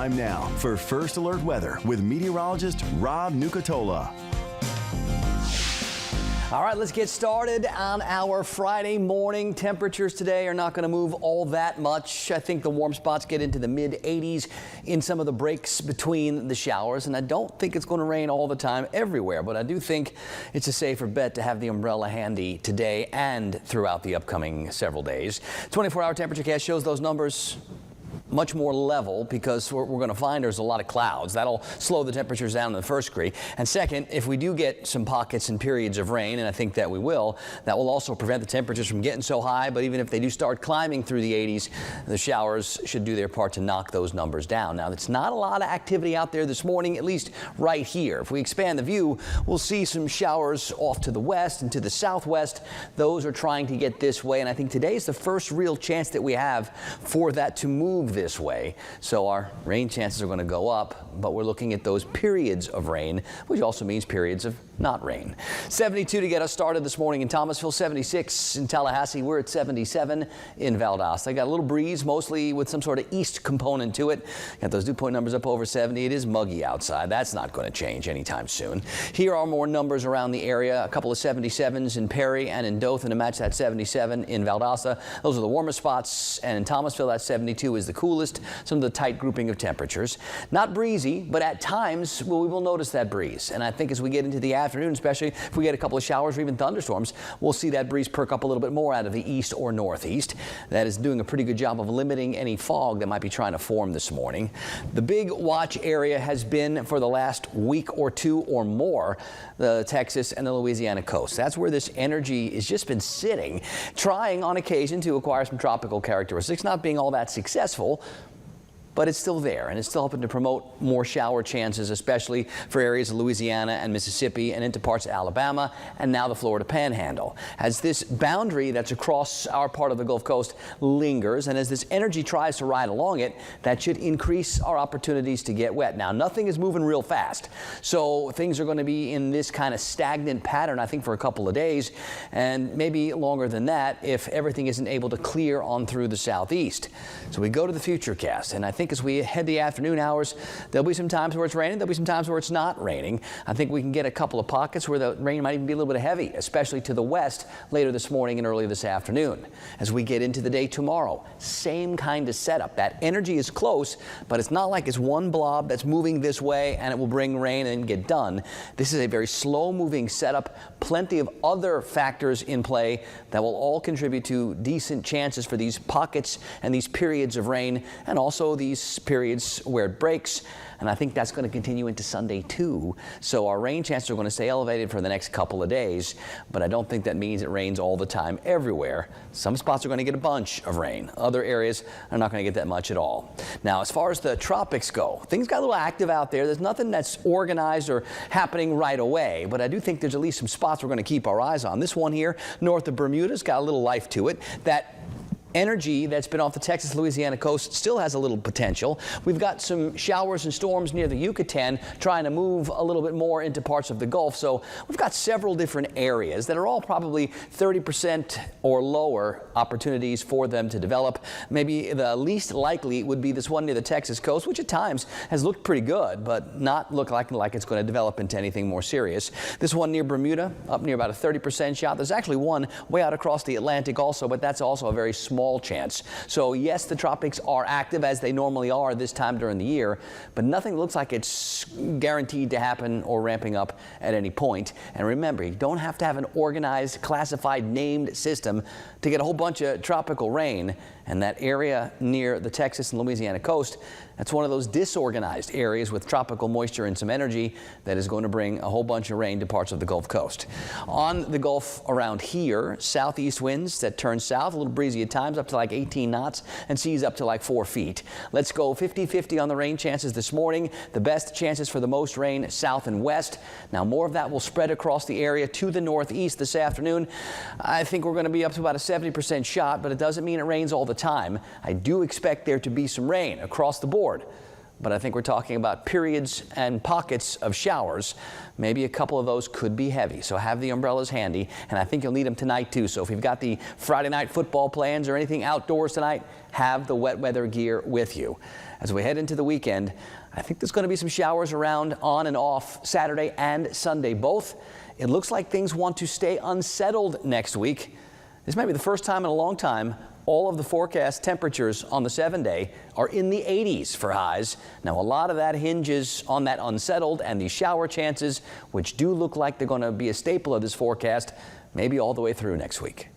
Time now for First Alert Weather with meteorologist Rob Nucatola. All right, let's get started on our Friday morning. Temperatures today are not going to move all that much. I think the warm spots get into the mid-80s in some of the breaks between the showers, and I don't think it's going to rain all the time everywhere, but I do think it's a safer bet to have the umbrella handy today and throughout the upcoming several days. 24-hour temperature cast shows those numbers much more level because we're going to find there's a lot of clouds. That'll slow the temperatures down in the first degree. And second, if we do get some pockets and periods of rain, and I think that we will, that will also prevent the temperatures from getting so high. But even if they do start climbing through the 80s, the showers should do their part to knock those numbers down. Now, it's not a lot of activity out there this morning, at least right here. If we expand the view, we'll see some showers off to the west and to the southwest. Those are trying to get this way, and I think today is the first real chance that we have for that to move this way. So our rain chances are going to go up, but we're looking at those periods of rain, which also means periods of not rain. 72 to get us started this morning in Thomasville, 76 in Tallahassee. We're at 77 in Valdosta. Got a little breeze, mostly with some sort of east component to it. Got those dew point numbers up over 70. It is muggy outside. That's not going to change anytime soon. Here are more numbers around the area. A couple of 77s in Perry and in Dothan to match that 77 in Valdosta. Those are the warmest spots, and in Thomasville, that 72 is the coolest. Some of the tight grouping of temperatures. Not breezy, but at times we will notice that breeze. And I think as we get into the afternoon, especially if we get a couple of showers or even thunderstorms, we'll see that breeze perk up a little bit more out of the east or northeast. That is doing a pretty good job of limiting any fog that might be trying to form this morning. The big watch area has been for the last week or two or more the Texas and the Louisiana coast. That's where this energy has just been sitting, trying on occasion to acquire some tropical characteristics, not being all that successful. But it's still there, and it's still helping to promote more shower chances, especially for areas of Louisiana and Mississippi and into parts of Alabama and now the Florida Panhandle. As this boundary that's across our part of the Gulf Coast lingers, and as this energy tries to ride along it, that should increase our opportunities to get wet. Now, nothing is moving real fast, so things are going to be in this kind of stagnant pattern, I think, for a couple of days, and maybe longer than that if everything isn't able to clear on through the southeast. So we go to the futurecast, and I think as we head the afternoon hours, there'll be some times where it's raining, there'll be some times where it's not raining. I think we can get a couple of pockets where the rain might even be a little bit heavy, especially to the west later this morning and early this afternoon. As we get into the day tomorrow, same kind of setup. That energy is close, but it's not like it's one blob that's moving this way and it will bring rain and get done. This is a very slow-moving setup, plenty of other factors in play that will all contribute to decent chances for these pockets and these periods of rain, and also these periods where it breaks. And I think that's going to continue into Sunday too. So our rain chances are going to stay elevated for the next couple of days, but I don't think that means it rains all the time everywhere. Some spots are going to get a bunch of rain. Other areas are not going to get that much at all. Now, as far as the tropics go, things got a little active out there. There's nothing that's organized or happening right away, but I do think there's at least some spots we're going to keep our eyes on. This one here, north of Bermuda's got a little life to it. That energy that's been off the Texas-Louisiana coast still has a little potential. We've got some showers and storms near the Yucatan trying to move a little bit more into parts of the Gulf. So we've got several different areas that are all probably 30% or lower opportunities for them to develop. Maybe the least likely would be this one near the Texas coast, which at times has looked pretty good, but not look like it's going to develop into anything more serious. This one near Bermuda, up near about a 30% shot. There's actually one way out across the Atlantic also, but that's also a very small chance. So yes, the tropics are active as they normally are this time during the year, but nothing looks like it's guaranteed to happen or ramping up at any point. And remember, you don't have to have an organized, classified, named system to get a whole bunch of tropical rain. And that area near the Texas and Louisiana coast, that's one of those disorganized areas with tropical moisture and some energy that is going to bring a whole bunch of rain to parts of the Gulf Coast. On the Gulf around here, southeast winds that turn south, a little breezy at times, up to like 18 knots, and seas up to like 4 feet. Let's go 50-50 on the rain chances this morning. The best chances for the most rain south and west. Now, more of that will spread across the area to the northeast this afternoon. I think we're going to be up to about a 70% shot, but it doesn't mean it rains all the time. I do expect there to be some rain across the board. but I think we're talking about periods and pockets of showers. Maybe a couple of those could be heavy, so have the umbrellas handy, and I think you'll need them tonight too. So if you've got the Friday night football plans or anything outdoors tonight, have the wet weather gear with you. As we head into the weekend, I think there's going to be some showers around on and off Saturday and Sunday both. It looks like things want to stay unsettled next week. This might be the first time in a long time all of the forecast temperatures on the 7-day are in the 80s for highs. Now, a lot of that hinges on that unsettled and the shower chances, which do look like they're going to be a staple of this forecast, maybe all the way through next week.